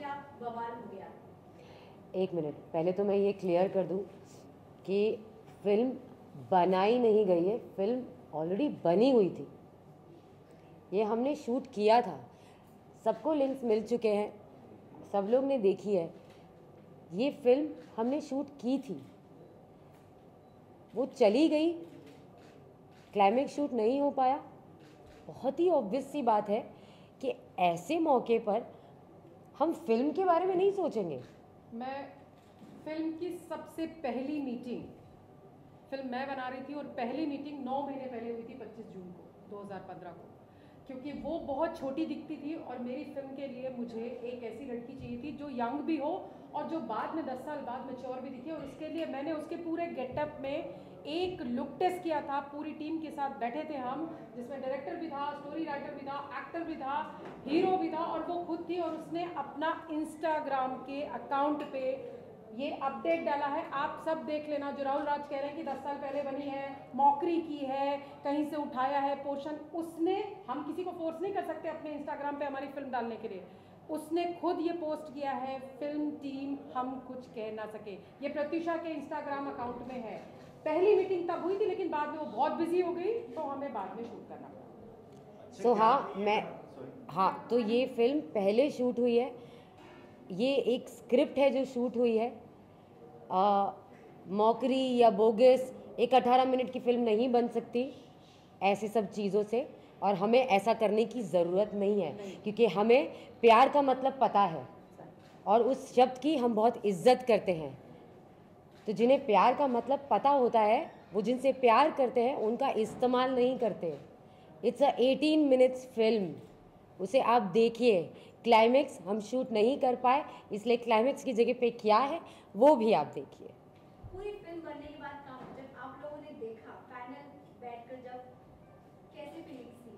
क्या बवाल हो गया? एक मिनट, पहले तो मैं ये क्लियर कर दूं कि फिल्म बनाई नहीं गई है, फिल्म ऑलरेडी बनी हुई थी। ये हमने शूट किया था, सबको लिंक्स मिल चुके हैं, सब लोग ने देखी है। ये फिल्म हमने शूट की थी, वो चली गई, क्लाइमेक्स शूट नहीं हो पाया। बहुत ही ऑब्वियस सी बात है कि ऐसे मौके पर हम फिल्म के बारे में नहीं सोचेंगे। मैं फिल्म की सबसे पहली मीटिंग, फिल्म मैं बना रही थी और पहली मीटिंग 9 महीने पहले हुई थी, 25 जून को 2015 को, क्योंकि वो बहुत छोटी दिखती थी और मेरी फिल्म के लिए मुझे एक ऐसी लड़की चाहिए थी जो यंग भी हो और जो बाद में 10 साल बाद मैच्योर भी दिखे। और उसके लिए मैंने उसके पूरे गेटअप में एक लुक टेस्ट किया था, पूरी टीम के साथ बैठे थे हम, जिसमें डायरेक्टर भी था, स्टोरी राइटर भी था, एक्टर भी था, हीरो भी था और वो खुद थी। और उसने अपना इंस्टाग्राम के अकाउंट पे ये अपडेट डाला है, आप सब देख लेना, जो राहुल राज कह रहे हैं कि 10 साल पहले बनी है, मौकरी की है, कहीं से उठाया है पोर्शन। उसने, हम किसी को फोर्स नहीं कर सकते अपने इंस्टाग्राम पे हमारी फिल्म डालने के लिए, उसने खुद ये पोस्ट किया है, फिल्म टीम हम कुछ कह ना सके। ये प्रत्युषा के इंस्टाग्राम अकाउंट में है। पहली मीटिंग तब हुई थी, लेकिन बाद में वो बहुत बिजी हो गई तो हमें बाद में शूट करना पड़ा। हाँ, तो ये फिल्म पहले शूट हुई है, ये एक स्क्रिप्ट है जो शूट हुई है। मौकरी या बोगस एक 18 मिनट की फिल्म नहीं बन सकती ऐसी सब चीज़ों से, और हमें ऐसा करने की ज़रूरत नहीं है, क्योंकि हमें प्यार का मतलब पता है और उस शब्द की हम बहुत इज्जत करते हैं। तो जिन्हें प्यार का मतलब पता होता है, वो जिनसे प्यार करते हैं उनका इस्तेमाल नहीं करते। इट्स अ 18 मिनट्स फिल्म, उसे आप देखिए। क्लाइमेक्स हम शूट नहीं कर पाए, इसलिए क्लाइमेक्स की जगह पे क्या है वो भी आप देखिए। पूरी फिल्म बनने के बाद जब आप लोगों ने देखा फाइनल बैठकर, जब कैसे फीलिंग्स थी?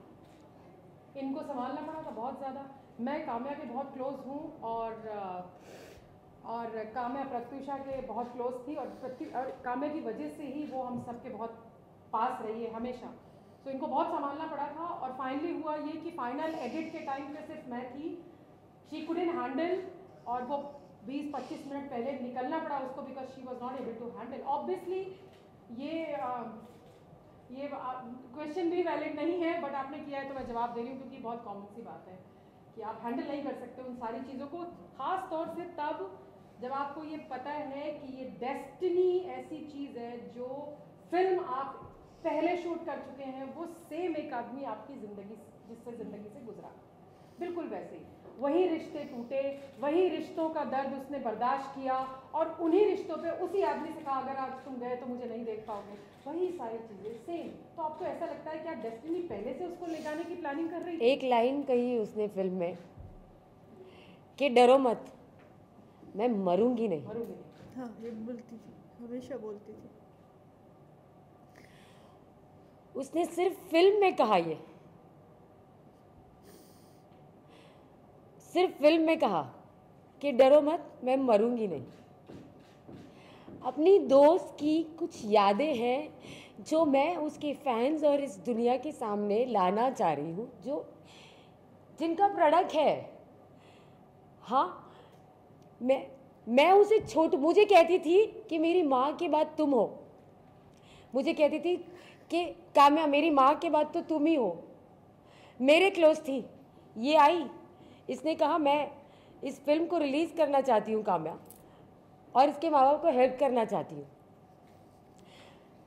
इनको संभालना पड़ा था बहुत ज़्यादा। मैं काम्या के बहुत क्लोज हूँ और काम्या प्रत्युषा के बहुत क्लोज थी और काम्या की वजह से ही वो हम सबके बहुत पास रही है हमेशा। तो इनको बहुत संभालना पड़ा था और फाइनली हुआ ये कि फाइनल एडिट के टाइम पे सिर्फ मैं थी, शी कुडंट हैंडल, और वो 20-25 मिनट पहले निकलना पड़ा उसको, because she was not able to handle. Obviously ये क्वेश्चन भी वैलिड नहीं है, बट आपने किया है तो मैं जवाब दे रही हूँ, क्योंकि बहुत कॉमन सी बात है कि आप हैंडल नहीं कर सकते उन सारी चीज़ों को, खास तौर से तब जब आपको ये पता है कि ये डेस्टिनी ऐसी चीज़ है जो फिल्म आप पहले शूट कर चुके हैं, वो सेम एक आदमी आपकी ज़िंदगी जिससे ज़िंदगी से गुजरा, बिल्कुल वैसे ही वही रिश्ते टूटे, वही रिश्तों का दर्द उसने बर्दाश्त किया और उन्हीं रिश्तों पे उसी आदमी से कहा अगर आज तुम गए तो मुझे नहीं देख पाओगे, वही सारी चीज़ें सेम। तो आपको ऐसा लगता है क्या डेस्टिनी पहले से उसको ले जाने की प्लानिंग कर रही थी? एक लाइन कही उसने फिल्म में कि डरो मत, मैं मरूंगी नहीं। हाँ, ये बोलती थी, हमेशा बोलती थी। उसने सिर्फ फिल्म में कहा, ये सिर्फ फिल्म में कहा कि डरो मत, मैं मरूंगी नहीं। अपनी दोस्त की कुछ यादें हैं जो मैं उसके फैंस और इस दुनिया के सामने लाना चाह रही हूँ, जो जिनका प्रोडक्ट है। हाँ, मैं उसे मुझे कहती थी कि मेरी माँ के बाद तुम हो, मुझे कहती थी कि काम्या मेरी माँ के बाद तो तुम ही हो, मेरे क्लोज थी। ये आई, इसने कहा मैं इस फिल्म को रिलीज़ करना चाहती हूँ काम्या, और इसके माँ बाप को हेल्प करना चाहती हूँ।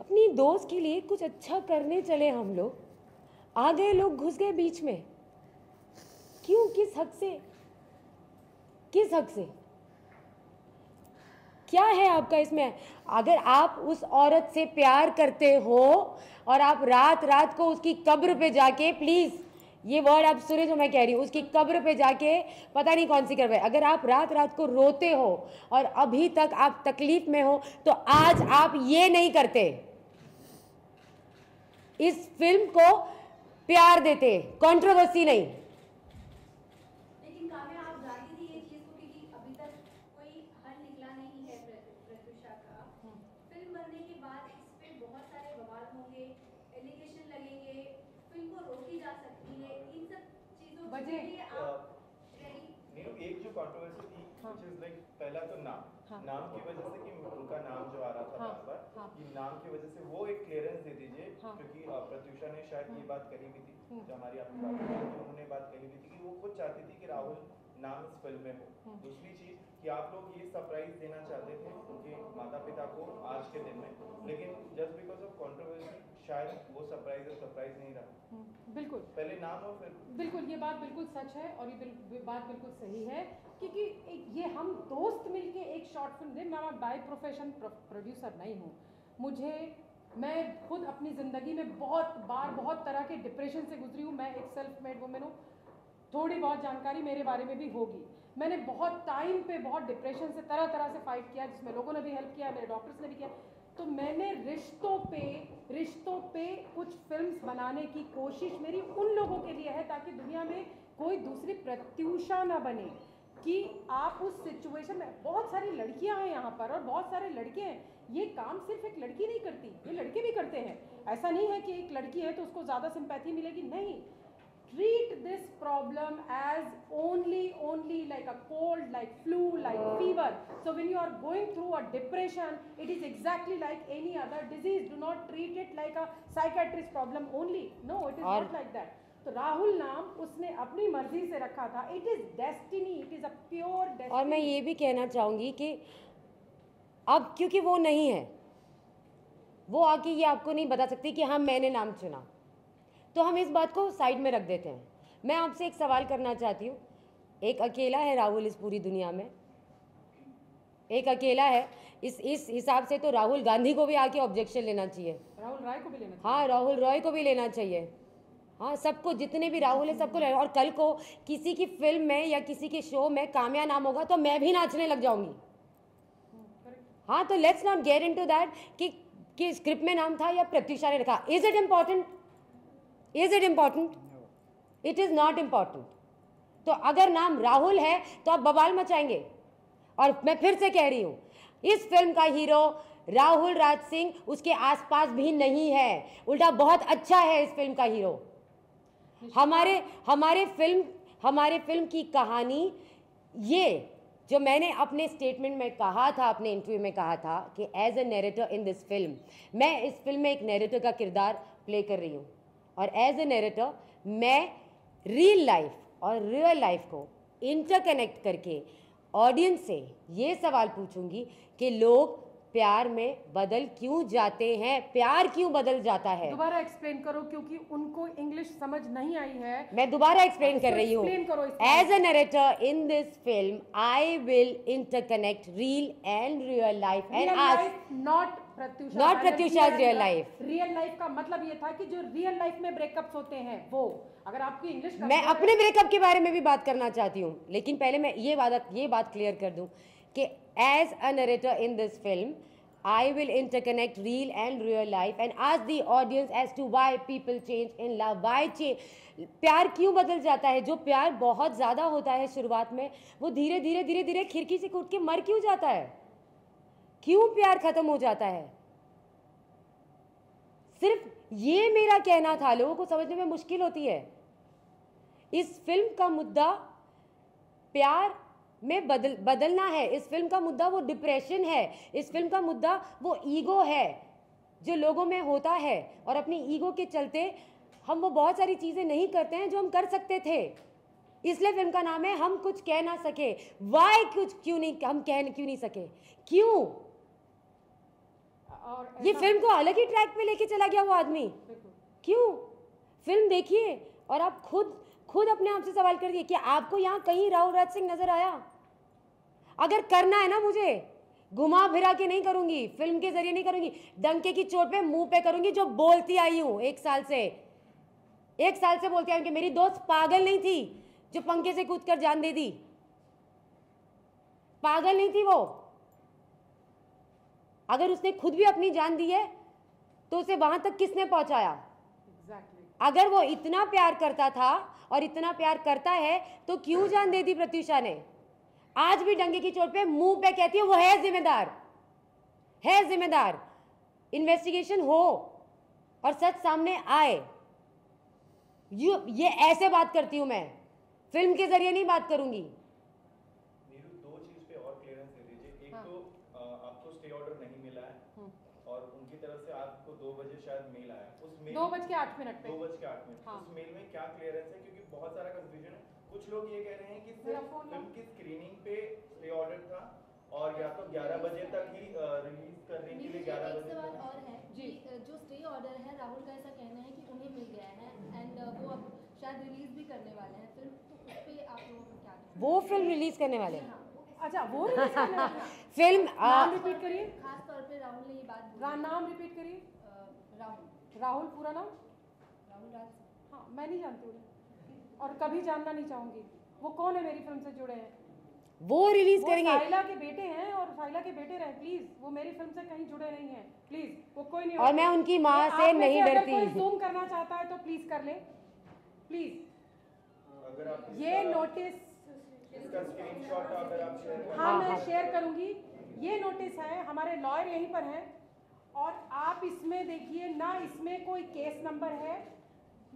अपनी दोस्त के लिए कुछ अच्छा करने चले हम लोग, आ गए लोग, घुस गए बीच में। क्यों, किस हक से, किस हक से? क्या है आपका इसमें? अगर आप उस औरत से प्यार करते हो और आप रात रात को उसकी कब्र पे जाके, प्लीज ये वर्ड आप सुने जो मैं कह रही हूँ, उसकी कब्र पे जाके पता नहीं कौन सी कब्र है, अगर आप रात रात को रोते हो और अभी तक आप तकलीफ में हो, तो आज आप ये नहीं करते, इस फिल्म को प्यार देते, कंट्रोवर्सी नहीं। लेकिन काव्या आप जानती थी ये चीज को, क्योंकि अभी तक कोई हल निकला नहीं है प्रत्युषा का। फिल्म बनने के बाद इस पे बहुत सारे बवाल होंगे, एलिगेशन लगेंगे, फिल्म को रोकी जा सकती है, इन सब चीजों के लिए आप रेडी? एक जो कंट्रोवर्सी थी which is like पहला तो नाम की वजह से कि उनका नाम जो आ रहा था बार बार कि नाम की वजह से वो एक क्लियरेंस दे दीजिए क्योंकि प्रत्युषा ने शायद ये बात कही भी थी जो हमारी आपकी बात हुई थी, उन्होंने बात कही भी थी कि वो खुद चाहती थी कि राहुल नाम इस फिल्म में हो। दूसरी चीज कि आप लोग ये सरप्राइज देना चाहते थे उनके माता पिता को आज के दिन में, लेकिन जस्ट बिकॉज ऑफ कंट्रोवर्सी शायद वो सरप्राइज नहीं रहा। बिल्कुल, पहले नाम और फिर बिल्कुल ये बात बिल्कुल सच है और ये बात बिल्कुल सही है क्योंकि ये हम दोस्त मिलके एक शॉर्ट फिल्म दे। मैं बाय प्रोफेशन प्रोड्यूसर नहीं हूँ, मैं खुद अपनी ज़िंदगी में बहुत तरह के डिप्रेशन से गुजरी हूँ। मैं एक सेल्फ मेड वुमेन हूँ, थोड़ी बहुत जानकारी मेरे बारे में भी होगी। मैंने बहुत टाइम पे बहुत डिप्रेशन से तरह से फाइट किया, जिसमें लोगों ने भी हेल्प किया, मेरे डॉक्टर्स ने भी किया। तो मैंने रिश्तों पे कुछ फिल्म्स बनाने की कोशिश मेरी उन लोगों के लिए है ताकि दुनिया में कोई दूसरी प्रत्युषा ना बने कि आप उस सिचुएशन में। बहुत सारी लड़कियां हैं यहाँ पर और बहुत सारे लड़के हैं। ये काम सिर्फ एक लड़की नहीं करती, ये लड़के भी करते हैं। ऐसा नहीं है कि एक लड़की है तो उसको ज़्यादा सिंपैथी मिलेगी, नहीं। Treat this problem as only like a cold, like flu, like fever. So when you are going through a depression, it is exactly like any other disease. Do not treat it like a psychiatrist problem only. No, it is not like that. तो राहुल नाम उसने अपनी मर्जी से रखा था। It is destiny. It is a pure destiny. और मैं ये भी कहना चाहूँगी कि अब क्योंकि वो नहीं है, वो आके ये आपको नहीं बता सकती कि हाँ मैंने नाम चुना, तो हम इस बात को साइड में रख देते हैं। मैं आपसे एक सवाल करना चाहती हूँ, एक अकेला है राहुल इस पूरी दुनिया में, एक अकेला है। इस हिसाब से तो राहुल गांधी को भी आके ऑब्जेक्शन लेना चाहिए, राहुल राय को भी लेना चाहिए। हाँ, राहुल रॉय को भी लेना चाहिए, हाँ, सबको, जितने भी राहुल है सबको लेना। और कल को किसी की फिल्म में या किसी के शो में कामया नाम होगा तो मैं भी नाचने लग जाऊंगी। हाँ, तो let's not get into that कि स्क्रिप्ट में नाम था या प्रत्युषा ने रखा। Is it important? Is it important? It is not important. तो अगर नाम राहुल है तो आप बवाल मचाएंगे। और मैं फिर से कह रही हूं, इस फिल्म का हीरो राहुल राज सिंह उसके आसपास भी नहीं है, उल्टा बहुत अच्छा है इस फिल्म का हीरो। हमारे फिल्म की कहानी, ये जो मैंने अपने स्टेटमेंट में कहा था, अपने इंटरव्यू में कहा था कि as a narrator in this film, मैं इस फिल्म में एक नैरेटर का किरदार प्ले कर रही हूँ। और एज ए नैरेटर मैं रियल लाइफ और रियल लाइफ को इंटरकनेक्ट करके ऑडियंस से ये सवाल पूछूंगी कि लोग प्यार में बदल क्यों जाते हैं, प्यार क्यों बदल जाता है। दोबारा एक्सप्लेन करो क्योंकि उनको इंग्लिश समझ नहीं आई है। मैं दोबारा एक्सप्लेन कर रही हूँ। As a narrator in this film I will interconnect real life and ask not Pratyusha's real life. Real life का मतलब ये था कि जो रियल लाइफ में ब्रेकअप्स होते हैं वो, अगर आपकी इंग्लिश, मैं अपने ब्रेकअप के बारे में भी बात करना चाहती हूँ, लेकिन पहले मैं ये बात क्लियर कर दूं कि as a narrator in this film I will interconnect real and real life and ask the audience as to why people change in love, why change, प्यार क्यों बदल जाता है। जो प्यार बहुत ज़्यादा होता है शुरुआत में, वो धीरे धीरे खिड़की से कूद के मर क्यों जाता है, क्यों प्यार खत्म हो जाता है। सिर्फ ये मेरा कहना था, लोगों को समझने में मुश्किल होती है। इस फिल्म का मुद्दा प्यार में बदलना है। इस फिल्म का मुद्दा वो डिप्रेशन है। इस फिल्म का मुद्दा वो ईगो है जो लोगों में होता है, और अपनी ईगो के चलते हम वो बहुत सारी चीज़ें नहीं करते हैं जो हम कर सकते थे। इसलिए फिल्म का नाम है हम कुछ कह ना सके। वाई क्यों नहीं सके, क्यों? और ये फिल्म को अलग ही ट्रैक पे लेके चला गया वो आदमी, क्यों? फिल्म देखिए और आप खुद अपने आप से सवाल कर दिए कि आपको यहाँ कहीं राहुल राज सिंह नजर आया? अगर करना है ना, मुझे घुमा फिरा के नहीं करूंगी, फिल्म के जरिए नहीं करूंगी, डंके की चोट पे मुंह पे करूंगी, जो बोलती आई हूं एक साल से बोलती आई हूं कि मेरी दोस्त पागल नहीं थी जो पंखे से कूदकर जान दे दी। पागल नहीं थी वो। अगर उसने खुद भी अपनी जान दी है तो उसे वहां तक किसने पहुंचाया? अगर वो इतना प्यार करता था और इतना प्यार करता है तो क्यों जान दे दी प्रत्युषा ने? आज भी डंगे की चोट पे मुंह पे कहती है वो है जिम्मेदार। इन्वेस्टिगेशन हो और सच सामने आए। ये ऐसे बात करती हूं मैं, फिल्म के जरिए नहीं बात करूंगी। शायद मेल आया, उस मेल 2:08 पे 2:08 हाँ। उस मेल में क्या क्लियरेंस है? क्योंकि बहुत सारा कंफ्यूजन है। कुछ लोग ये कह रहे हैं कि सिर्फ फिल्म की स्क्रीनिंग पे प्री ऑर्डर था और या तो 11 बजे तक ही रिलीज करने के लिए 11 एक बजे सवाल तक। और है जी। कि जो स्टे ऑर्डर है, राहुल का ऐसा कहना है कि उन्हें मिल गया है एंड वो अब शायद रिलीज भी करने वाले हैं फिल्म, तो उस पे आप लोगों को क्या कहना है? वो फिल्म रिलीज करने वाले हैं। अच्छा वो release करने वाले हैं। फिल्म नाम रिपीट करिए, खास तौर पे राहुल ने ये बात बोली। नाम रिपीट करिए। राहुल राहुल पूरा नाम? राहुल राज सिंह। हाँ, मैं नहीं जानती उन्हें और कभी जानना नहीं चाहूंगी। वो कौन है मेरी फिल्म से जुड़े हैं? वो रिलीज वो करेंगे। साइला के बेटे हैं और साइला के बेटे रहे, प्लीज वो मेरी फिल्म से कहीं जुड़े नहीं हैं, प्लीज वो कोई नहीं। और मैं उनकी माँ आप से में नहीं अगर डरती। कोई जूम करना चाहता है तो प्लीज कर ले, प्लीज। अगर आप ये नोटिस इसका स्क्रीनशॉट अगर आप शेयर करें। हाँ मैं शेयर करूंगी। ये नोटिस है, हमारे लॉयर यहीं पर हैं और आप इसमें देखिए ना, इसमें कोई केस नंबर है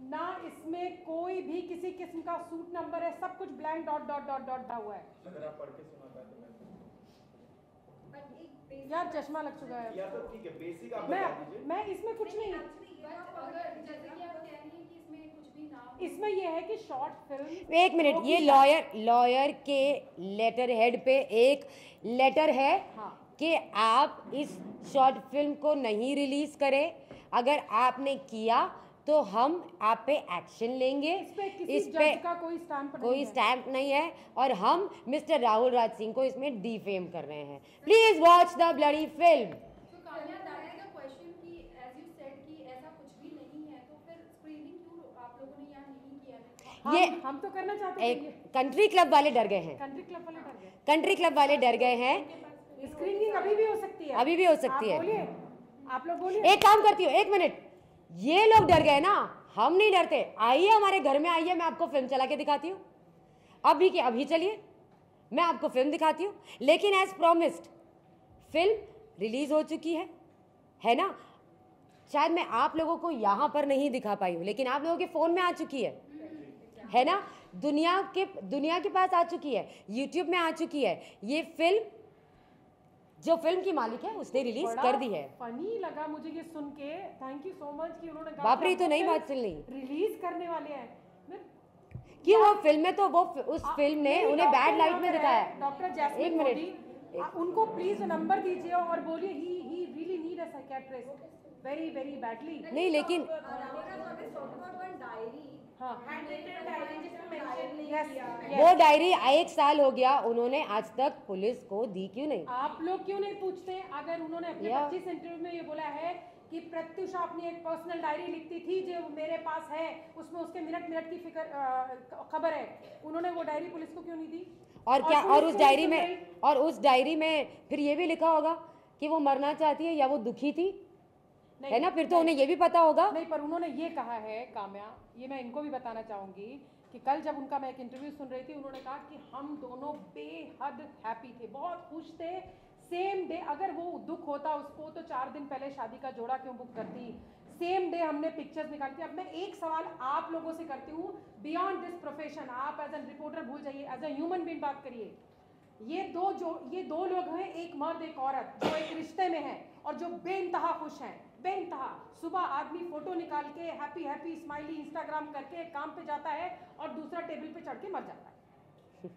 ना इसमें कोई भी किसी किस्म का सूट नंबर है, सब कुछ blank dot dot dot dot हुआ है। अगर आप पढ़ के सुना पाए तो बट एक basic यार चश्मा लग चुका है। या तो ठीक है, बेसिक आप बता दीजिए। मैं इसमें कुछ नहीं, अगर जैसे कि आप कह रही हैं कि इसमें कुछ भी ना हो, इसमें ये है कि शॉर्ट फिल्म। एक मिनट, ये लॉयर के लेटर हेड पे एक लेटर है हाँ। कि आप इस शॉर्ट फिल्म को नहीं रिलीज करें। अगर आपने किया तो हम आप पे एक्शन लेंगे। इस पे किसी इस पे जज का कोई स्टैंप नहीं कोई है। स्टैंप नहीं है और हम मिस्टर राहुल राज सिंह को इसमें डिफेम कर रहे हैं। Please watch the bloody film. तो Kanya that is the question कि एज यू सेड कि ऐसा कुछ भी नहीं है, तो फिर स्क्रीनिंग क्यों आप लोगों ने यहाँ नहीं किया है? हम तो करना चाहते थे। एक कंट्री क्लब वाले डर गए हैं। कंट्री क्लब वाले डर गए। कंट्री क्लब वाले डर गए हैं। स्क्रीनिंग अभी भी हो सकती है, अभी भी हो सकती है। आप बोलिए, आप लोग बोलिए। एक काम करती हूँ, एक मिनट, ये लोग डर गए ना, हम नहीं डरते। आइए हमारे घर में आइए, मैं आपको फिल्म चला के दिखाती हूँ। अभी के अभी चलिए, मैं आपको फिल्म दिखाती हूँ। लेकिन एज प्रॉमिस्ड फिल्म रिलीज हो चुकी है ना। शायद मैं आप लोगों को यहाँ पर नहीं दिखा पाई हूँ, लेकिन आप लोगों के फोन में आ चुकी है ना। दुनिया के पास आ चुकी है, यूट्यूब में आ चुकी है। ये फिल्म जो फिल्म की मालिक है उसने रिलीज कर दी है। फनी लगा मुझे ये सुन के, थैंक यू सो मच कि उन्होंने कहा बाप रे, कि तो हम नई फिल्म बात सुन ली। रिलीज करने वाले हैं। क्यों वो फिल्म में तो वो उस फिल्म ने उन्हें बैड लाइट में दिखाया है। डॉक्टर एक जैस्मिन मिनट, मोदी, उनको प्लीज नंबर दीजिए और बोलिए he really need a psychiatrist very very badly. नहीं लेकिन हाँ वो डायरी 1 साल हो गया, उन्होंने आज तक पुलिस को दी क्यों नहीं? आप लोग क्यों नहीं पूछते? अगर उन्होंने अपने या- 25 इंटरव्यू में ये बोला है कि प्रत्युषा अपनी एक पर्सनल डायरी लिखती थी जो मेरे पास है, उसमें उसके मिनट मिनट की खबर है, उन्होंने वो डायरी पुलिस को क्यों नहीं दी? और क्या, पुलिस और उस को डायरी नहीं में सुन रही? और उस डायरी में फिर ये भी लिखा होगा कि वो मरना चाहती है या वो दुखी थी, है ना। फिर तो उन्हें ये भी पता होगा। नहीं, पर उन्होंने ये कहा है काम्या, ये मैं इनको भी बताना चाहूंगी कि कल जब उनका मैं एक इंटरव्यू सुन रही थी, उन्होंने कहा कि हम दोनों बेहद हैप्पी थे, बहुत खुश थे। सेम डे अगर वो दुख होता उसको तो 4 दिन पहले शादी का जोड़ा क्यों बुक करती? सेम डे हमने पिक्चर्स निकाली थी। अब मैं एक सवाल आप लोगों से करती हूँ, बियॉन्ड दिस प्रोफेशन, आप एज एन रिपोर्टर भूल जाइए, एज अ ह्यूमन बीइंग बात करिए। ये दो लोग हैं, एक मर्द एक औरत, जो एक रिश्ते में हैं और जो बेइंतहा खुश हैं, बेइंतहा। सुबह आदमी फोटो निकाल के हैप्पी हैप्पी स्माइली इंस्टाग्राम करके काम पे जाता है और दूसरा टेबल पे चढ़ के मर जाता है।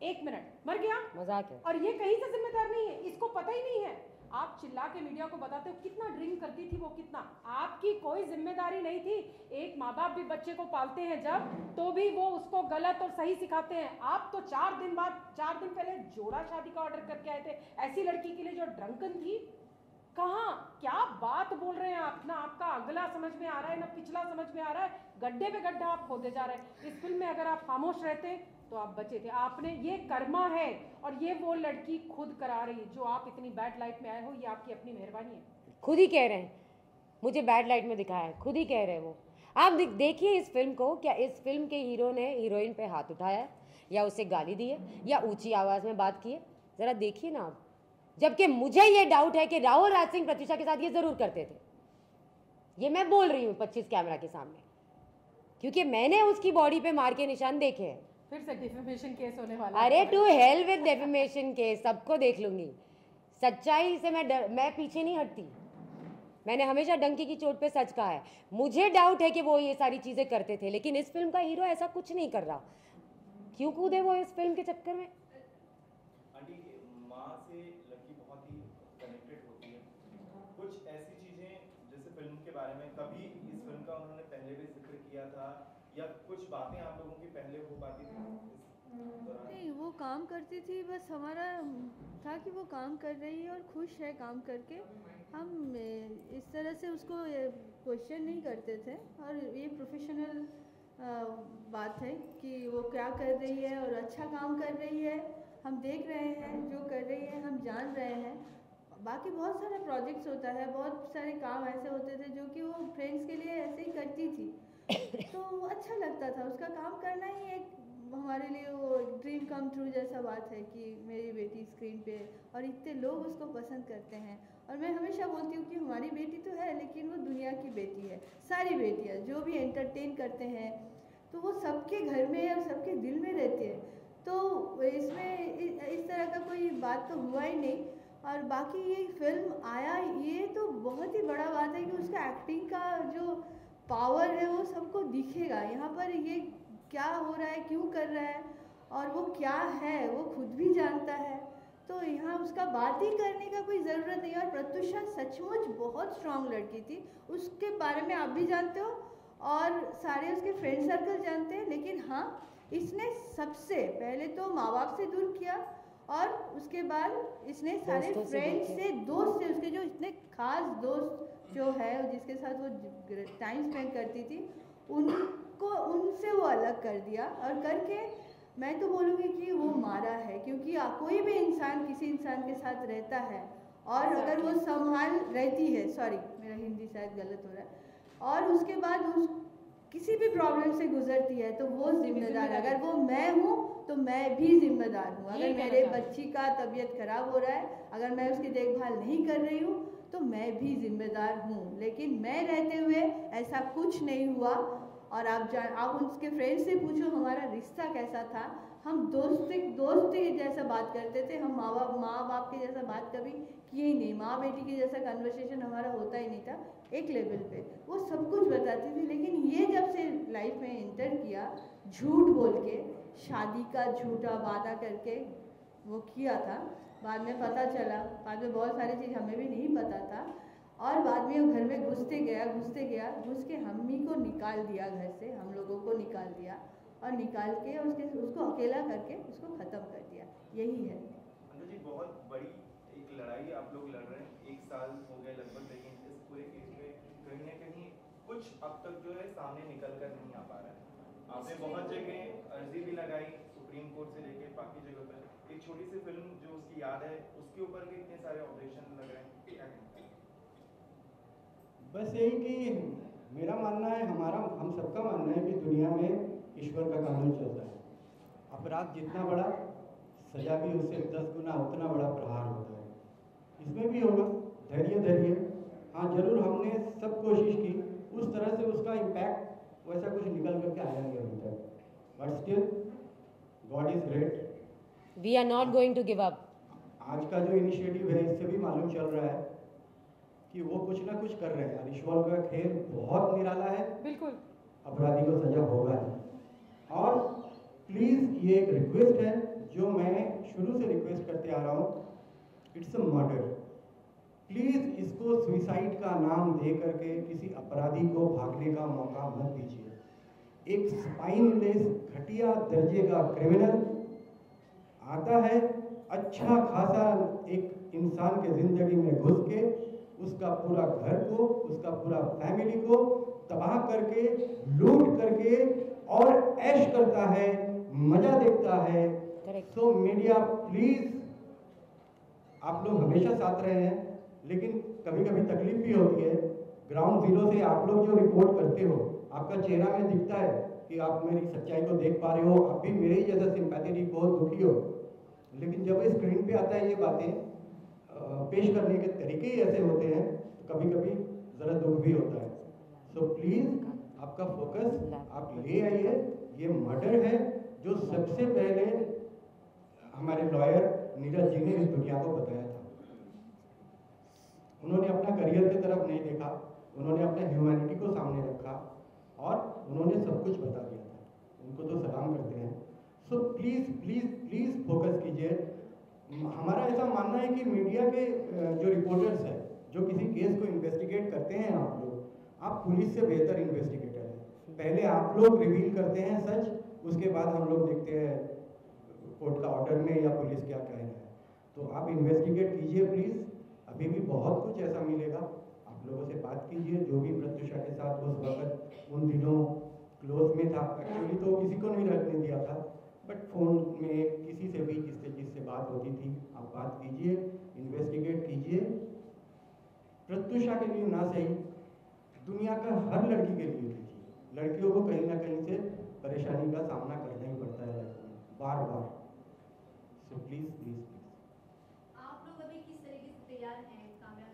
1 मिनट मर गया, मजाक है। और ये कहीं से जिम्मेदार नहीं है, इसको पता ही नहीं है। आप चिल्ला के मीडिया को बताते हो कितना ड्रिंक करती थी वो, कितना, आपकी कोई जिम्मेदारी नहीं थी। एक माँ बाप भी बच्चे को पालते हैं जब, तो भी वो उसको गलत और सही सिखाते हैं। आप तो 4 दिन पहले जोड़ा शादी का ऑर्डर करके आए थे ऐसी लड़की के लिए जो ड्रंकन थी। कहाँ, क्या बात बोल रहे हैं आप? ना आपका अगला समझ में आ रहा है ना पिछला समझ में आ रहा है, गड्ढे पे गड्ढा आप खोदे जा रहे हैं। इस फिल्म में अगर आप खामोश रहते तो आप बचे थे। आपने, ये कर्मा है और ये वो लड़की खुद करा रही, जो आप इतनी बैड लाइट में आए हो, ये आपकी अपनी मेहरबानी है। खुद ही कह रहे हैं मुझे बैड लाइट में दिखाया है, खुद ही कह रहे हैं वो। आप देखिए इस फिल्म को, क्या इस फिल्म के हीरो ने हीरोइन पे हाथ उठाया है या उसे गाली दी है या ऊंची आवाज में बात की है? जरा देखिए ना आप। जबकि मुझे ये डाउट है कि राहुल राज सिंह प्रत्युषा के साथ ये जरूर करते थे। ये मैं बोल रही हूँ 25 कैमरा के सामने, क्योंकि मैंने उसकी बॉडी पे मार के निशान देखे हैं। फिर से डिफेमेशन केस होने वाला है। अरे to hell with defamation case, सबको देख लूंगी। सच्चाई से मैं पीछे नहीं हटती। मैंने हमेशा डंकी की चोट पे सच कहा है। मुझे डाउट है कि वो ये सारी चीज़ें करते थे, लेकिन इस फिल्म का हीरो ऐसा कुछ नहीं कर रहा। क्यों कूदे वो इस फिल्म के चक्कर में? आंटी, माँ से लड़की बहुत ही कनेक्टेड होती है। कुछ ऐसी चीजें जैसे फिल्म के बारे में कभी इस फिल्म का उन्होंने पहले भी जिक्र किया था, या कुछ बातें आप लोगों की पहले हो पाती थी इस दौरान? नहीं, वो काम करती थी, बस हमारा था कि वो काम कर रही है और खुश है काम करके। हम इस तरह से उसको क्वेश्चन नहीं करते थे, और ये प्रोफेशनल बात है कि वो क्या कर रही है और अच्छा काम कर रही है। हम देख रहे हैं जो कर रही है, हम जान रहे हैं। बाकी बहुत सारे प्रोजेक्ट्स होता है, बहुत सारे काम ऐसे होते थे जो कि वो फ्रेंड्स के लिए ऐसे ही करती थी, तो वो अच्छा लगता था। उसका काम करना ही एक हमारे लिए वो ड्रीम कम ट्रू जैसा बात है कि मेरी बेटी स्क्रीन पे और इतने लोग उसको पसंद करते हैं। और मैं हमेशा बोलती हूँ कि हमारी बेटी तो है, लेकिन वो दुनिया की बेटी है। सारी बेटियाँ जो भी एंटरटेन करते हैं तो वो सबके घर में और सबके दिल में रहती है, तो इसमें इस तरह का कोई बात तो हुआ ही नहीं। और बाकी ये फिल्म आया, ये तो बहुत ही बड़ा बात है कि उसका एक्टिंग का जो पावर है वो सबको दिखेगा। यहाँ पर ये क्या हो रहा है, क्यों कर रहा है, और वो क्या है वो खुद भी जानता है, तो यहाँ उसका बात ही करने का कोई ज़रूरत नहीं। और प्रत्युषा सचमुच बहुत स्ट्रांग लड़की थी, उसके बारे में आप भी जानते हो और सारे उसके फ्रेंड सर्कल जानते हैं। लेकिन हाँ, इसने सबसे पहले तो माँ बाप से दूर किया, और उसके बाद इसने सारे फ्रेंड्स से, दोस्त से, उसके जो इतने खास दोस्त जो है जिसके साथ वो टाइम स्पेंड करती थी, उनको उनसे वो अलग कर दिया। और करके मैं तो बोलूँगी कि वो मारा है, क्योंकि कोई भी इंसान किसी इंसान के साथ रहता है और अगर वो संभाल रहती है, सॉरी मेरा हिंदी शायद गलत हो रहा है, और उसके बाद उस किसी भी प्रॉब्लम से गुजरती है तो वो जिम्मेदार। अगर वो मैं हूँ तो मैं भी जिम्मेदार हूँ। अगर मेरे बच्ची का तबीयत खराब हो रहा है, अगर मैं उसकी देखभाल नहीं कर रही हूँ तो मैं भी जिम्मेदार हूँ। लेकिन मैं रहते हुए ऐसा कुछ नहीं हुआ। और आप उसके फ्रेंड से पूछो हमारा रिश्ता कैसा था। हम दोस्त के जैसा बात करते थे, हम माँ बाप के जैसा बात कभी किए ही नहीं। माँ बेटी के जैसा कन्वर्सेशन हमारा होता ही नहीं था। एक लेवल पे वो सब कुछ बताती थी, लेकिन ये जब से लाइफ में एंटर किया, झूठ बोल के, शादी का झूठा वादा करके वो किया था। बाद में पता चला, बाद में बहुत सारी चीज़ हमें भी नहीं पता था, और बाद में वो घर में घुस के हम्मी को निकाल दिया घर से, हम लोगों को निकाल दिया, और निकाल के उसको अकेला करके उसको ख़त्म कर दिया। यही है। अंकल जी, बहुत बड़ी एक लड़ाई आप लोग लड़ रहे हैं, 1 साल हो गए लगभग, लेकिन इस पूरे केस में कहीं ना कहीं कुछ अब तक जो है सामने निकल कर नहीं आ पा रहा है। आपने बहुत जगह अर्जी भी लगाई, सुप्रीम कोर्ट से लेके बाकी जगह पर। एक छोटी सी फिल्म जो उसकी याद है, उसके ऊपर भी इतने सारे ऑब्जेक्शन लग रहे हैं, क्या कहते हैं? बस यही कि मेरा मानना है, हम सबका मानना है कि दुनिया में ईश्वर का कानून चलता है। अपराध जितना बड़ा, सजा भी उससे 10 गुना उतना बड़ा प्रहार होता है। इसमें भी होगा, धैर्य। हाँ जरूर, हमने सब कोशिश की, उस तरह से उसका इम्पैक्ट वैसा कुछ निकल करके आया नहीं अभी तक, but still God is great. We are not going to give up. आज का जो इनिशिएटिव है, इससे भी मालूम चल रहा है कि वो कुछ ना कुछ कर रहे हैं। ईश्वर का खेल बहुत निराला है, बिल्कुल अपराधी को सजा होगा। और प्लीज़ ये एक रिक्वेस्ट है जो मैं शुरू से रिक्वेस्ट करते आ रहा हूँ, इट्स अ मर्डर। प्लीज़ इसको सुसाइड का नाम दे करके किसी अपराधी को भागने का मौका मत दीजिए। एक स्पाइनलेस घटिया दर्जे का क्रिमिनल आता है, अच्छा खासा एक इंसान के ज़िंदगी में घुस के उसका पूरा घर को, उसका पूरा फैमिली को तबाह करके, लूट करके और ऐश करता है, मजा देखता है। तो मीडिया प्लीज, आप लोग हमेशा साथ रहे हैं, लेकिन कभी कभी तकलीफ भी होती है। ग्राउंड जीरो से आप लोग जो रिपोर्ट करते हो, आपका चेहरा में दिखता है कि आप मेरी सच्चाई को देख पा रहे हो, आप भी मेरे ही जैसा सिंपैथेटिक हो, दुखी हो। लेकिन जब स्क्रीन पे आता है, ये बातें पेश करने के तरीके ही ऐसे होते हैं, तो कभी कभी ज़रा दुख भी होता है। सो प्लीज़ आपका फोकस आप ले आइए। ये मर्डर है जो सबसे पहले हमारे लॉयर नीरज जी ने इस दुनिया को बताया था। उन्होंने अपना करियर की तरफ नहीं देखा, उन्होंने अपने ह्यूमैनिटी को सामने रखा और उन्होंने सब कुछ बता दिया था। उनको तो सलाम करते हैं। सो प्लीज़ प्लीज़ प्लीज़ फोकस कीजिए। हमारा ऐसा मानना है कि मीडिया के जो रिपोर्टर्स हैं, जो किसी केस को इन्वेस्टिगेट करते हैं, आप पुलिस से बेहतर इन्वेस्टिगेटर हैं। पहले आप लोग रिवील करते हैं सच, उसके बाद हम लोग देखते हैं कोर्ट का ऑर्डर में या पुलिस क्या कह रहा है। तो आप इन्वेस्टिगेट कीजिए प्लीज़, अभी भी बहुत कुछ ऐसा मिलेगा। आप लोगों से बात कीजिए, जो भी प्रत्युषा के साथ उस वक्त उन दिनों क्लोज में था, एक्चुअली तो किसी को नहीं रखने दिया था, बट फ़ोन में किसी से भी जिससे बात होती थी, आप बात कीजिए, इन्वेस्टिगेट कीजिए। प्रत्युषा के लिए ना सही, दुनिया का हर लड़की के लिए कीजिए। लड़कियों को कहीं ना कहीं से परेशानी का सामना करना ही पड़ता है लाइफ में, बार बार। So please please please. आप लोग अभी किस तरीके से तैयार हैं कामयाब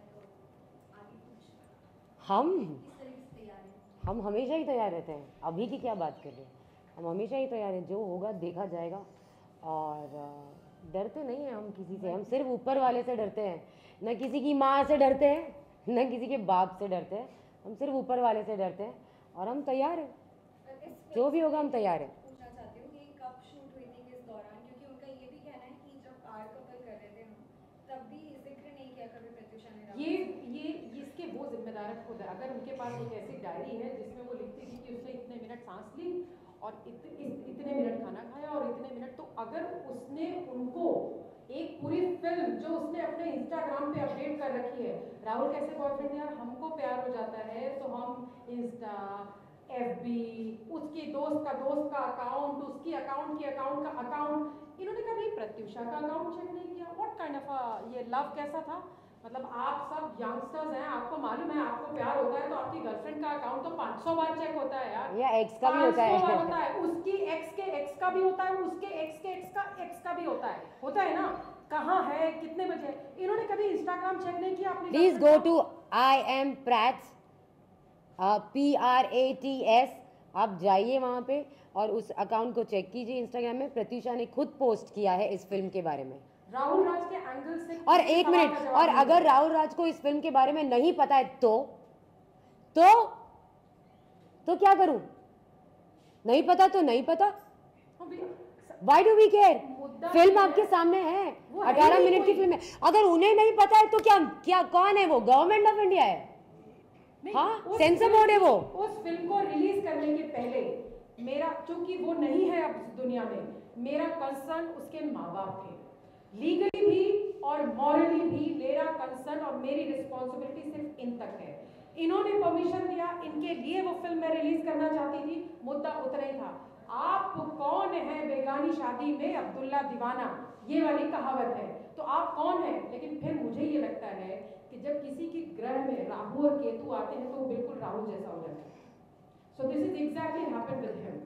तो आगे कुछ हम किस तरीके से तैयार हैं? हम हमेशा ही तैयार रहते हैं। अभी की क्या बात कर रहे हैं, हम हमेशा ही तैयार हैं। जो होगा देखा जाएगा और डरते नहीं हैं हम किसी से। हम सिर्फ ऊपर वाले से डरते हैं, न किसी की माँ से डरते हैं, न किसी के बाप से डरते हैं। हम सिर्फ ऊपर वाले से डरते हैं और हम तैयार हैं, जो भी होगा हम तैयार हैं। पूछना चाहती हूँ कि कब शूट हुई थी, किस दौरान, क्योंकि उनका ये भी कहना है कि जब कार कपल कर रहे थे हम, तब भी जिक्र नहीं किया कभी प्रत्युषा ने। ये इसके वो जिम्मेदार खुद है। अगर उनके पास एक ऐसी डायरी है जिसमें वो लिखती थी कि उसने इतने मिनट सांस ली और इतने मिनट खाना खाया और इतने मिनट, तो अगर उसने उनको एक पूरी फिल्म जो उसने अपने इंस्टाग्राम पे अपडेट कर रखी है, राहुल कैसे बॉयफ्रेंड यार हमको प्यार हो जाता है तो हम इंस्टा, एफबी, उसके दोस्त का अकाउंट, उसकी अकाउंट के अकाउंट का अकाउंट, इन्होंने कभी प्रत्युषा का अकाउंट चेक नहीं किया। व्हाट काइंड ऑफ ये लव कैसा था? मतलब आप सब यंगस्टर्स हैं, आपको मालूम है आपको प्यार होता है तो आपकी गर्लफ्रेंड का अकाउंट तो 500 बार चेक होता है यार, या एक्स का भी होता है, 500 बार होता है, उसकी एक्स के एक्स का भी होता है, उसके एक्स के एक्स का भी होता है ना। कहाँ है, कितने बजे? इन्होंने कभी इंस्टाग्राम चेक नहीं किया अपनी? Please go to I am Prats, PRATS, आप जाइए वहाँ पे और उस अकाउंट को चेक कीजिए। इंस्टाग्राम में प्रत्युषा ने खुद पोस्ट किया है इस फिल्म के बारे में। राहुल राज के एंगल से। और एक मिनट, और अगर राहुल राज को इस फिल्म के बारे में नहीं पता है तो क्या करूं? नहीं पता तो नहीं पता, Why do we care? Film आपके सामने है, 18 मिनट की फिल्म है। अगर उन्हें नहीं पता है तो क्या कौन है वो? गवर्नमेंट ऑफ इंडिया है, हाँ, सेंसर बोर्ड है वो। उस फिल्म को रिलीज करने के पहले मेरा, चूंकि वो नहीं है अब दुनिया में, मेरा कंसर्न उसके माँ बाप थे। लीगली भी और मॉरली भी मेरा कंसर्न और मेरी रिस्पॉन्सिबिलिटी सिर्फ इन तक है। इन्होंने परमिशन दिया, इनके लिए वो फिल्म मैं रिलीज करना चाहती थी, मुद्दा उतना ही था। आप कौन है बेगानी शादी में अब्दुल्ला दीवाना, ये वाली कहावत है, तो आप कौन है? लेकिन फिर मुझे ये लगता है कि जब किसी की ग्रह में राहु और केतु आते हैं तो वो बिल्कुल राहुल जैसा हो जाता है। So this is exactly happened with him.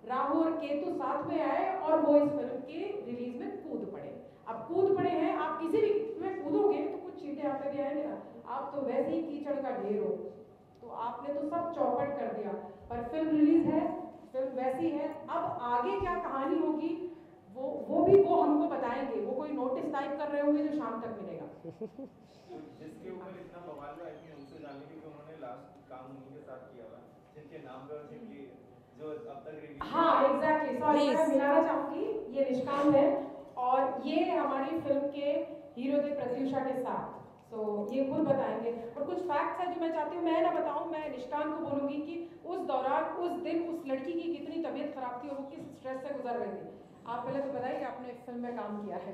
Rahu और केतु साथ में आए और वो इस फिल्म के रिलीज में कूद पड़े। अब कूद पड़े हैं, आप किसी भी में कूदोगे तो कुछ चीटें आप पे भी आएंगे ना, आप तो वैसे ही कीचड़ का ढेर हो, तो आपने तो सब चौपट कर दिया। पर फिल्म रिलीज है, फिल्म वैसी है। अब आगे क्या कहानी होगी वो भी वो हमको बताएंगे। वो कोई नोटिस टाइप कर रहे होंगे जो शाम तक मिलेगा। जिसके ऊपर इतना बवाल हुआ है उनसे जानने के लिए उन्होंने लास्ट काम उन्हीं के साथ किया हुआ, जिनके नाम पे और जिनकी जो अब तक रिलीज। हाँ एग्जैक्टली, सॉरी मैं मिलाना चाहूंगी, ये निष्काम है और ये हमारी फिल्म के हीरो थे प्रत्युषा के साथ। सो ये खुद बताएंगे और कुछ फैक्ट्स है जो मैं चाहती हूँ मैं ना बताऊँ, मैं निष्काम को बोलूँगी कि उस दौरान उस दिन उस लड़की की कितनी तबीयत खराब थी और वो किस स्ट्रेस से गुजर रही थी। आप पहले तो बताइए, आपने फिल्म में काम किया है।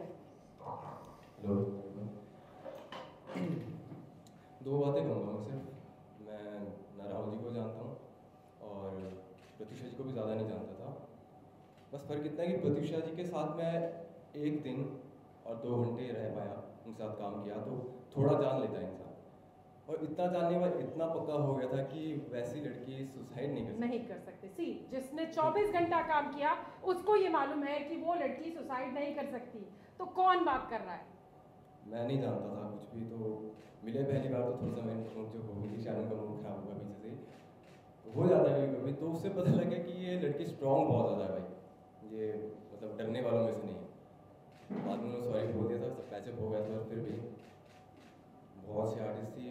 दो बातें कहूँगा मैं सिर्फ। मैं ना राहुल जी को जानता हूँ और प्रत्युषा जी को भी ज़्यादा नहीं जानता था। बस फ़र्क इतना है कि प्रत्युषा जी के साथ मैं एक दिन और 2 घंटे रह पाया, उनके साथ काम किया, तो थोड़ा जान लेता है इंसान। और इतना जानने में इतना पक्का हो गया था कि वैसी लड़की सुसाइड नहीं कर सकती। सी जिसने 24 घंटा काम किया उसको ये मालूम है कि वो लड़की सुसाइड नहीं कर सकती, तो कौन बात कर रहा है? मैं नहीं जानता था कुछ भी, तो मिले पहली बार तो थोड़ा सा मैंने जो हो गई थी, शायद उनका मूड खराब होगा पीछे से, तो हो जाता है कभी। तो उससे पता लगा कि ये लड़की स्ट्रॉन्ग बहुत ज़्यादा है भाई, ये मतलब डरने वालों में से नहीं है। बाद में उन्होंने सॉरी बोल दिया था, सब पैचअप हो गया था, और फिर भी बहुत सी आर्टिस्ट थी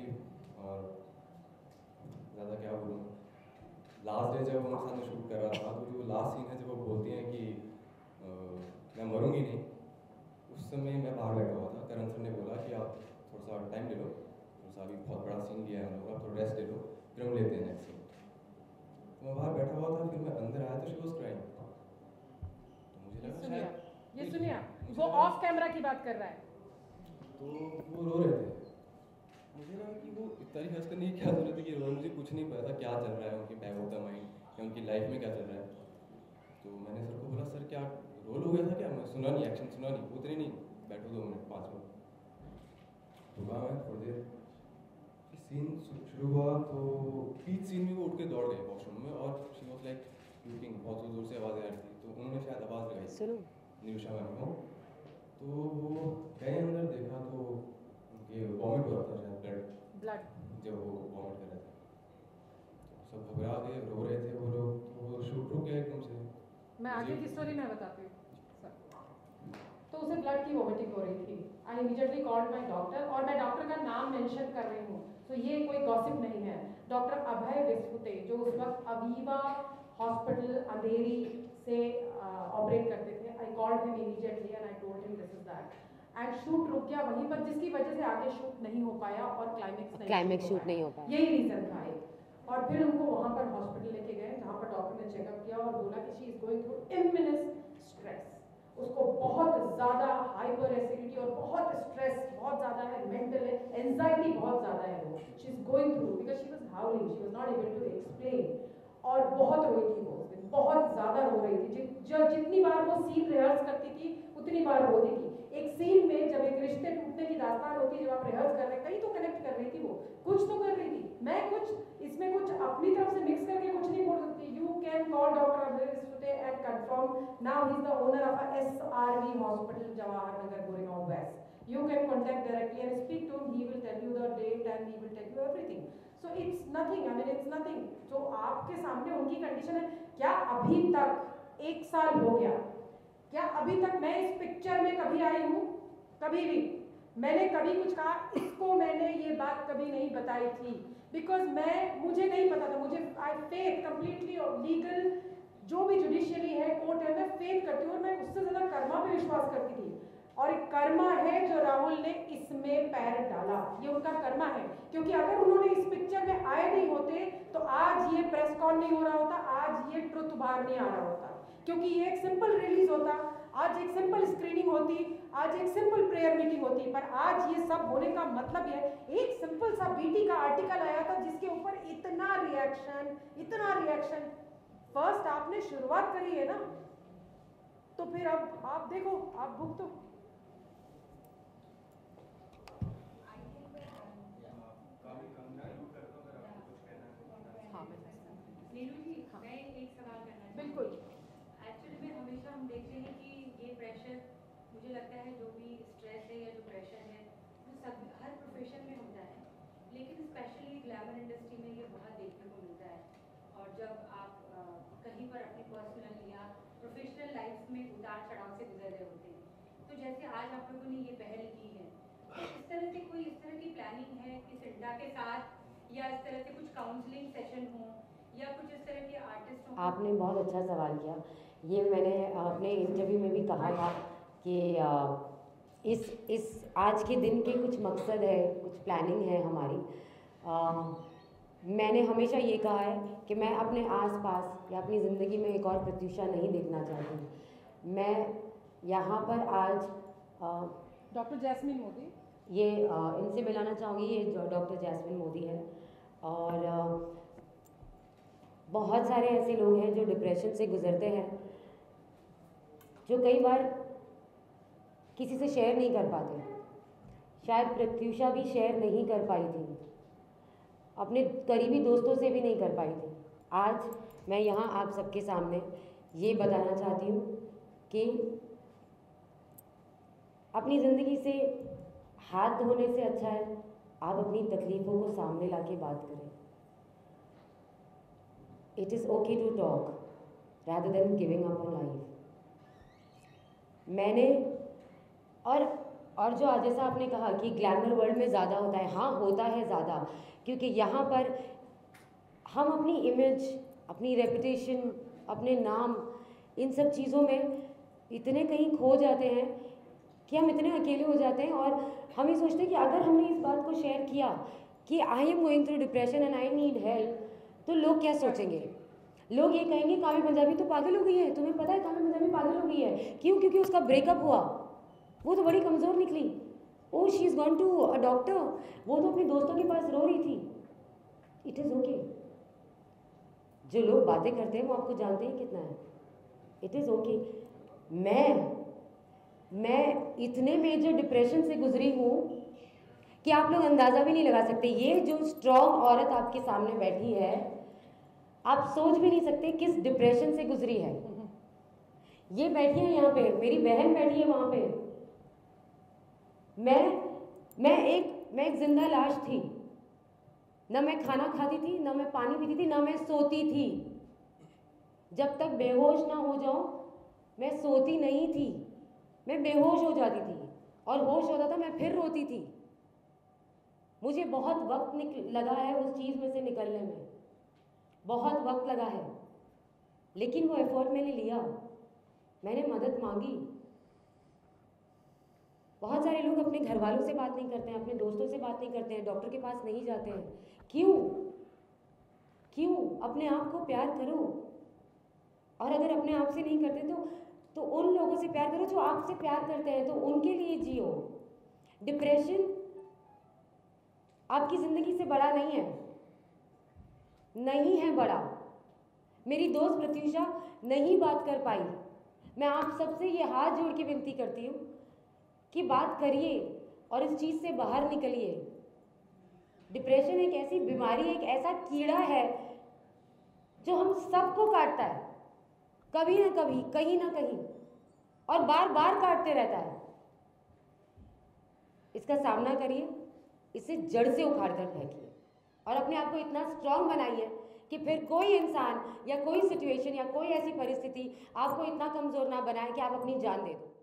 और ज़्यादा क्या बोलूँ, लास्ट डे जब उनके साथ में शूट कर रहा था तो जो लास्ट सीन है जब वो बोलती हैं कि मैं मरूंगी नहीं, उस समय मैं बाहर बैठा हुआ था। करण सर ने बोला कि आप थोड़ा सा टाइम ले लो, थोड़ा सा अभी बहुत बड़ा सीन लिया है हम लोग, आप थोड़ा रेस्ट ले लो, फिर हम लेते हैं नेक्स्ट सीन। तो मैं बाहर बैठा हुआ था, फिर मैं अंदर आया तो शी वाज क्राइंग। तो मुझे लगा शायद ये सुनिए, वो ऑफ कैमरा की बात कर रहा है, तो वो रो रहे थे। मुझे लगा कि वो इतना ही हंस करने की क्या जरूरत है कि रो, मुझे कुछ नहीं पता क्या चल रहा है उनके बैक ऑफ द माइंड या उनकी लाइफ में क्या चल रहा है। तो मैंने सर को बोला, सर क्या रोल हो गया था क्या? मैं सुना नहीं, एक्शन सुना नहीं, उतरे नहीं, बैठो 2 मिनट 5 मिनट। रुका मैं थोड़ी देर, सीन शुरू हुआ तो बीच सीन में वो उठ के दौड़ गए वॉशरूम में और शी वाज लाइक लुकिंग, बहुत जोर से आवाज़ें आ रही थी। तो उन्होंने शायद आवाज़ लगाई, सुनो निरुषा मैम को। तो वो गए अंदर, देखा तो उनके वॉमिट हो रहा था, शायद ब्लड जब वो वॉमिट कर रहे थे। तो सब घबरा गए, रो रहे थे वो लोग। तो वो शूट रुक गया एकदम से। मैं आगे की स्टोरी मैं बताती हूँ सर। तो उसे ब्लड की वॉमिटिंग हो रही थी। I immediately called my doctor, और मैं डॉक्टर का नाम मेंशन कर रही हूँ, तो ये कोई गॉसिप नहीं है। डॉक्टर अभय विस्फुटे, जो उस वक्त अवीवा हॉस्पिटल अंधेरी से ऑपरेट करते थे। I called him immediately and I told him this is that, and shoot रुक गया वहीं पर, जिसकी वजह से आगे शूट नहीं हो पाया और क्लाइमेक्स शूट नहीं हो पाया। यही रीजन था एक। और फिर उनको वहाँ पर हॉस्पिटल लेके गए, जहाँ पर डॉक्टर ने चेकअप किया और बोला कि she is going through imminent stress. उसको बहुत ज़्यादा हाइपर एसिडिटी और बहुत स्ट्रेस बहुत ज़्यादा है, मेंटल है, एंजाइटी बहुत ज़्यादा है वो। She is going through because she was howling, she was not able to explain. और बहुत रोई थी वो उस दिन, बहुत ज़्यादा रो रही थी। जितनी बार वो सीन रिहर्स करती थी उतनी बार रोती थी। एक सीन में जब एक रिश्ते टूटने की दास्तान होती है, जब आप रिहर्स कर रहे हैं, कहीं तो कनेक्ट कर रही थी वो, कुछ तो कर रही थी। मैं कुछ इसमें कुछ अपनी तरफ से मिक्स करके कुछ नहीं बोल सकती। You can call doctor Abhay Vispute and confirm, now he is the owner of a SRV hospital Jawahar Nagar Goregaon west. You can contact directly and speak to him. He will tell you the date and he will tell you everything. So it's nothing. I mean it's nothing. जो आपके सामने उनकी condition है, क्या अभी तक 1 साल हो गया, क्या अभी तक मैं इस पिक्चर में कभी आई हूँ? कभी भी मैंने कभी कुछ कहा? इसको मैंने ये बात कभी नहीं बताई थी, बिकॉज मुझे नहीं पता था। मुझे आई फेथ कंप्लीटली लीगल, जो भी जुडिशियरी है, कोर्ट है, मैं फेथ करती हूँ और मैं उससे ज़्यादा कर्मा पे विश्वास करती थी। और एक कर्मा है जो राहुल ने इसमें पैर डाला, ये उनका कर्मा है। क्योंकि अगर उन्होंने इस पिक्चर में आए नहीं होते तो आज ये प्रेस कॉन नहीं हो रहा होता, आज ये ट्रुथ बाहर नहीं आ रहा होता। क्योंकि ये एक सिंपल रिलीज होता, आज एक सिंपल स्क्रीनिंग होती, आज एक सिंपल प्रेयर मीटिंग होती, पर आज ये सब होने का मतलब ये एक सिंपल सा BT का आर्टिकल आया था जिसके ऊपर इतना रिएक्शन। फर्स्ट आपने शुरुआत करी है ना, तो फिर अब आप देखो, आप भुगतो। नीरू जी, मैं एक सवाल करना चाहती हूँ। बिल्कुल। एक्चुअली में हमेशा हम देखते हैं कि ये प्रेशर, मुझे लगता है जो भी स्ट्रेस है या जो प्रेशर है वो सब हर प्रोफेशन में होता है, लेकिन स्पेशली ग्लैमर इंडस्ट्री में ये बहुत देखने को मिलता है। और जब आप कहीं पर अपनी पर्सनल या प्रोफेशनल लाइफ में उतार चढ़ाव से गुजर रहे होते हैं, तो जैसे आज आप लोगों ने ये पहल की है, तो इस तरह से कोई इस तरह की प्लानिंग है कि सिंटा के साथ या इस तरह से कुछ काउंसलिंग सेशन हो या कुछ इस तरह के आर्टिस्ट हो? आपने बहुत अच्छा सवाल किया। ये मैंने अपने इंटरव्यू में भी कहा था कि इस आज के दिन के कुछ मकसद है, कुछ प्लानिंग है हमारी। मैंने हमेशा ये कहा है कि मैं अपने आसपास या अपनी ज़िंदगी में एक और प्रत्युषा नहीं देखना चाहती। मैं यहाँ पर आज डॉक्टर जैस्मिन मोदी, ये इनसे मिलाना चाहूँगी। ये डॉक्टर जैस्मिन मोदी है, और बहुत सारे ऐसे लोग हैं जो डिप्रेशन से गुजरते हैं, जो कई बार किसी से शेयर नहीं कर पाते। शायद प्रत्युषा भी शेयर नहीं कर पाई थी, अपने करीबी दोस्तों से भी नहीं कर पाई थी। आज मैं यहाँ आप सबके सामने ये बताना चाहती हूँ कि अपनी ज़िंदगी से हाथ धोने से अच्छा है आप अपनी तकलीफ़ों को सामने लाके बात करें। It is okay to talk rather than giving up on life. मैंने और और जो जैसा आपने कहा कि ग्लैमर वर्ल्ड में ज़्यादा होता है, हाँ होता है ज़्यादा, क्योंकि यहाँ पर हम अपनी इमेज, अपनी रेपुटेशन, अपने नाम, इन सब चीज़ों में इतने कहीं खो जाते हैं कि हम इतने अकेले हो जाते हैं और हम ये सोचते हैं कि अगर हमने इस बात को शेयर किया कि I am going through depression and I need help, तो लोग क्या सोचेंगे? लोग ये कहेंगे काव्य पंजाबी तो पागल हो गई है। तुम्हें पता है काव्य पंजाबी पागल हो गई है क्यों? क्योंकि उसका ब्रेकअप हुआ, वो तो बड़ी कमज़ोर निकली। Oh she is gone to a doctor, वो तो अपने दोस्तों के पास रो रही थी। It is okay. जो लोग बातें करते हैं वो आपको जानते हैं कितना है। It is okay. मैं इतने मेजर डिप्रेशन से गुजरी हूँ कि आप लोग अंदाज़ा भी नहीं लगा सकते। ये जो स्ट्रॉन्ग औरत आपके सामने बैठी है, आप सोच भी नहीं सकते किस डिप्रेशन से गुजरी है। ये बैठी है यहाँ पे, मेरी बहन बैठी है वहाँ पे। मैं एक जिंदा लाश थी। ना मैं खाना खाती थी, ना मैं पानी पीती थी, ना मैं सोती थी। जब तक बेहोश ना हो जाऊं मैं सोती नहीं थी। मैं बेहोश हो जाती थी और होश होता था मैं फिर रोती थी। मुझे बहुत वक्त लगा है उस चीज़ में से निकलने में, बहुत वक्त लगा है, लेकिन वो एफर्ट मैंने लिया, मैंने मदद मांगी। बहुत सारे लोग अपने घर वालों से बात नहीं करते हैं, अपने दोस्तों से बात नहीं करते हैं, डॉक्टर के पास नहीं जाते हैं। क्यों? अपने आप को प्यार करो। और अगर अपने आप से नहीं करते तो उन लोगों से प्यार करो जो आपसे प्यार करते हैं, तो उनके लिए जियो। डिप्रेशन आपकी ज़िंदगी से बड़ा नहीं है बड़ा। मेरी दोस्त प्रत्युषा नहीं बात कर पाई। मैं आप सबसे ये हाथ जोड़ के विनती करती हूँ कि बात करिए और इस चीज़ से बाहर निकलिए। डिप्रेशन एक ऐसी बीमारी, एक ऐसा कीड़ा है जो हम सबको काटता है, कभी ना कभी, कहीं ना कहीं, और बार बार काटते रहता है। इसका सामना करिए, इसे जड़ से उखाड़ कर फेंकिए और अपने आप को इतना स्ट्रांग बनाइए कि फिर कोई इंसान या कोई सिचुएशन या कोई ऐसी परिस्थिति आपको इतना कमज़ोर ना बनाए कि आप अपनी जान दे दो।